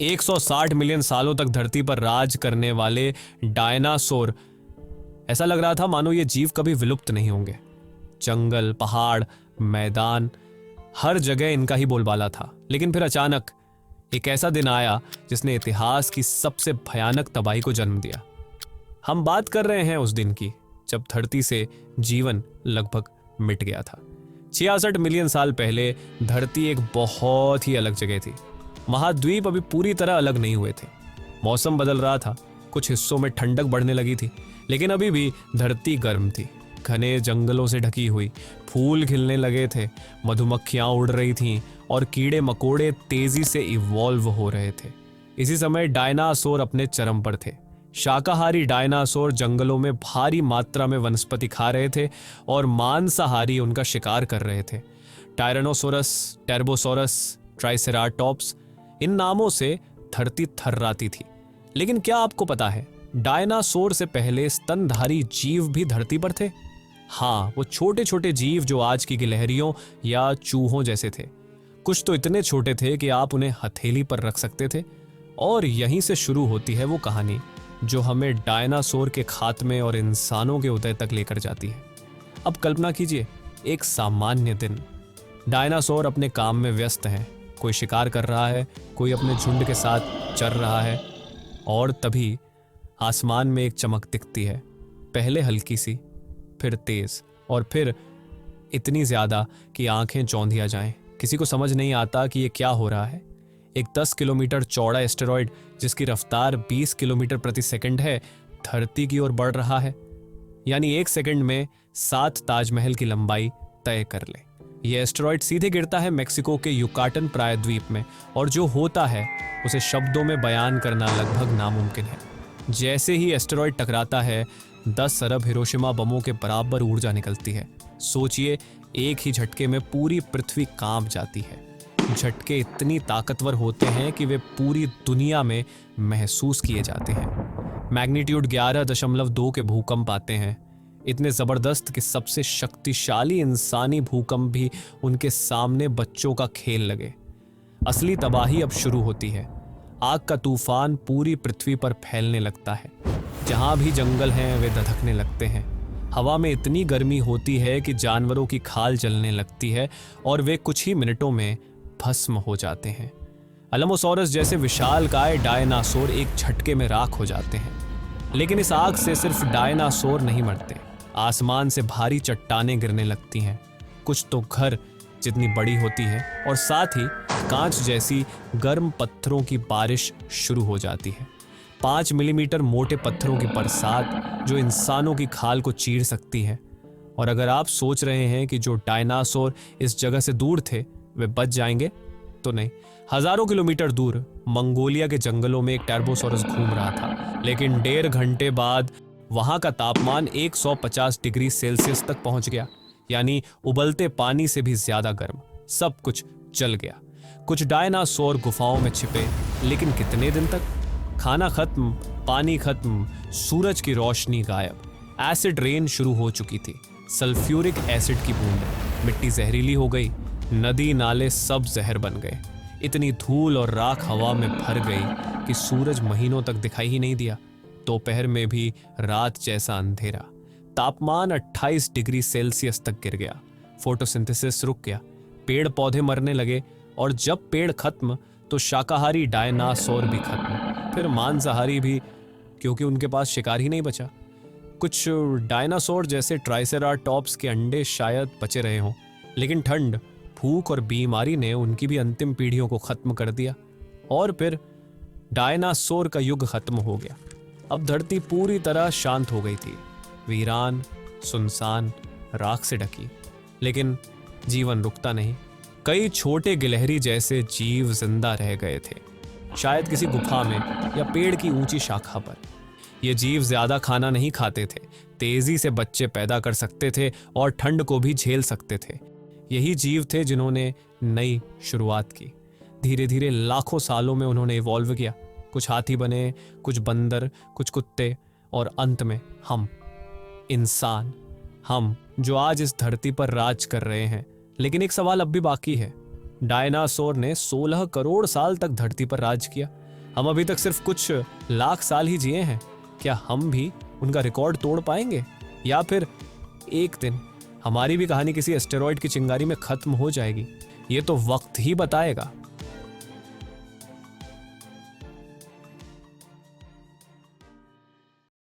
160 million सालों तक धरती पर राज करने वाले डायनासोर, ऐसा लग रहा था मानो ये जीव कभी विलुप्त नहीं होंगे। जंगल, पहाड़, मैदान, हर जगह इनका ही बोलबाला था। लेकिन फिर अचानक एक ऐसा दिन आया जिसने इतिहास की सबसे भयानक तबाही को जन्म दिया। हम बात कर रहे हैं उस दिन की जब धरती से जीवन लगभग मिट गया था। 66 मिलियन साल पहले धरती एक बहुत ही अलग जगह थी। महाद्वीप अभी पूरी तरह अलग नहीं हुए थे। मौसम बदल रहा था, कुछ हिस्सों में ठंडक बढ़ने लगी थी, लेकिन अभी भी धरती गर्म थी। घने जंगलों से ढकी हुई, फूल खिलने लगे थे, मधुमक्खियां उड़ रही थीं और कीड़े मकोड़े तेजी से इवॉल्व हो रहे थे। इसी समय डायनासोर अपने चरम पर थे। शाकाहारी डायनासोर जंगलों में भारी मात्रा में वनस्पति खा रहे थे और मांसाहारी उनका शिकार कर रहे थे। टायरानोसोरस, टेरबोसोरस, ट्राइसेराटॉप्स, इन नामों से धरती थर्राती थी। लेकिन क्या आपको पता है, डायनासोर से पहले स्तनधारी जीव भी धरती पर थे। हाँ, वो छोटे छोटे जीव जो आज की गिलहरियों या चूहों जैसे थे। कुछ तो इतने छोटे थे कि आप उन्हें हथेली पर रख सकते थे। और यहीं से शुरू होती है वो कहानी जो हमें डायनासोर के खात्मे और इंसानों के उदय तक लेकर जाती है। अब कल्पना कीजिए, एक सामान्य दिन। डायनासोर अपने काम में व्यस्त हैं, कोई शिकार कर रहा है, कोई अपने झुंड के साथ चर रहा है। और तभी आसमान में एक चमक दिखती है, पहले हल्की सी, फिर तेज, और फिर इतनी ज्यादा कि आंखें चौंधिया जाएं। किसी को समझ नहीं आता कि ये क्या हो रहा है। एक 10 किलोमीटर चौड़ा एस्टेरॉयड जिसकी रफ्तार 20 किलोमीटर प्रति सेकंड है, धरती की ओर बढ़ रहा है। यानी 1 सेकंड में 7 ताजमहल की लंबाई तय कर ले। यह एस्टेरॉयड सीधे गिरता है मेक्सिको के युकाटन प्रायद्वीप में, और जो होता है उसे शब्दों में बयान करना लगभग नामुमकिन है। जैसे ही एस्टेरॉयड टकराता है, 10 अरब हिरोशिमा बमों के बराबर ऊर्जा निकलती है। सोचिए, एक ही झटके में पूरी पृथ्वी कांप जाती है। झटके इतनी ताकतवर होते हैं कि वे पूरी दुनिया में महसूस किए जाते हैं। मैग्नीट्यूड 11.2 के भूकंप आते हैं, इतने जबरदस्त कि सबसे शक्तिशाली इंसानी भूकंप भी उनके सामने बच्चों का खेल लगे। असली तबाही अब शुरू होती है। आग का तूफान पूरी पृथ्वी पर फैलने लगता है। जहां भी जंगल हैं वे धधकने लगते हैं। हवा में इतनी गर्मी होती है कि जानवरों की खाल जलने लगती है और वे कुछ ही मिनटों में भस्म हो जाते हैं। अल्मोसोरस जैसे विशालकाय डायनासोर एक झटके में राख हो जाते हैं। लेकिन इस आग से सिर्फ डायनासोर नहीं मरते, आसमान से भारी चट्टानें गिरने लगती हैं। कुछ तो घर जितनी बड़ी होती है, और साथ ही कांच जैसी गर्म पत्थरों की बारिश शुरू हो जाती है। 5 मिलीमीटर मोटे पत्थरों की बरसात जो इंसानों की खाल को चीर सकती है। और अगर आप सोच रहे हैं कि जो डायनासोर इस जगह से दूर थे वे बच जाएंगे, तो नहीं। हजारों किलोमीटर दूर मंगोलिया के जंगलों में एक टर्बोसोरस घूम रहा था। लेकिन 1.5 घंटे बाद वहां का तापमान 150 डिग्री सेल्सियस तक पहुंच गया, यानी उबलते पानी से भी ज्यादा गर्म। सब कुछ जल गया। कुछ डायनासोर गुफाओं में छिपे, लेकिन कितने दिन तक? खाना खत्म, पानी खत्म, सूरज की रोशनी गायब। एसिड रेन शुरू हो चुकी थी, सल्फ्यूरिक एसिड की बूंदें। मिट्टी जहरीली हो गई, नदी नाले सब जहर बन गए। इतनी धूल और राख हवा में भर गई कि सूरज महीनों तक दिखाई ही नहीं दिया। दोपहर में भी रात जैसा अंधेरा। तापमान 28 डिग्री सेल्सियस तक गिर गया। फोटोसिंथेसिस रुक गया, पेड़ पौधे मरने लगे, और जब पेड़ खत्म तो शाकाहारी डायनासोर भी खत्म, फिर मांसाहारी भी, क्योंकि उनके पास शिकार ही नहीं बचा। कुछ डायनासोर जैसे ट्राइसेराटॉप्स के अंडे शायद बचे रहे हों, लेकिन ठंड, भूख और बीमारी ने उनकी भी अंतिम पीढ़ियों को खत्म कर दिया। और फिर डायनासोर का युग खत्म हो गया। अब धरती पूरी तरह शांत हो गई थी, वीरान, सुनसान, राख से ढकी। लेकिन जीवन रुकता नहीं। कई छोटे गिलहरी जैसे जीव जिंदा रह गए थे, शायद किसी गुफा में या पेड़ की ऊंची शाखा पर। ये जीव ज्यादा खाना नहीं खाते थे, तेजी से बच्चे पैदा कर सकते थे और ठंड को भी झेल सकते थे। यही जीव थे जिन्होंने नई शुरुआत की। धीरे धीरे लाखों सालों में उन्होंने इवॉल्व किया। कुछ हाथी बने, कुछ बंदर, कुछ कुत्ते, और अंत में हम, इंसान। हम जो आज इस धरती पर राज कर रहे हैं। लेकिन एक सवाल अब भी बाकी है। डायनासोर ने 16 करोड़ साल तक धरती पर राज किया, हम अभी तक सिर्फ कुछ लाख साल ही जिए हैं, क्या हम भी उनका रिकॉर्ड तोड़ पाएंगे? या फिर एक दिन हमारी भी कहानी किसी एस्टेरॉइड की चिंगारी में खत्म हो जाएगी? ये तो वक्त ही बताएगा।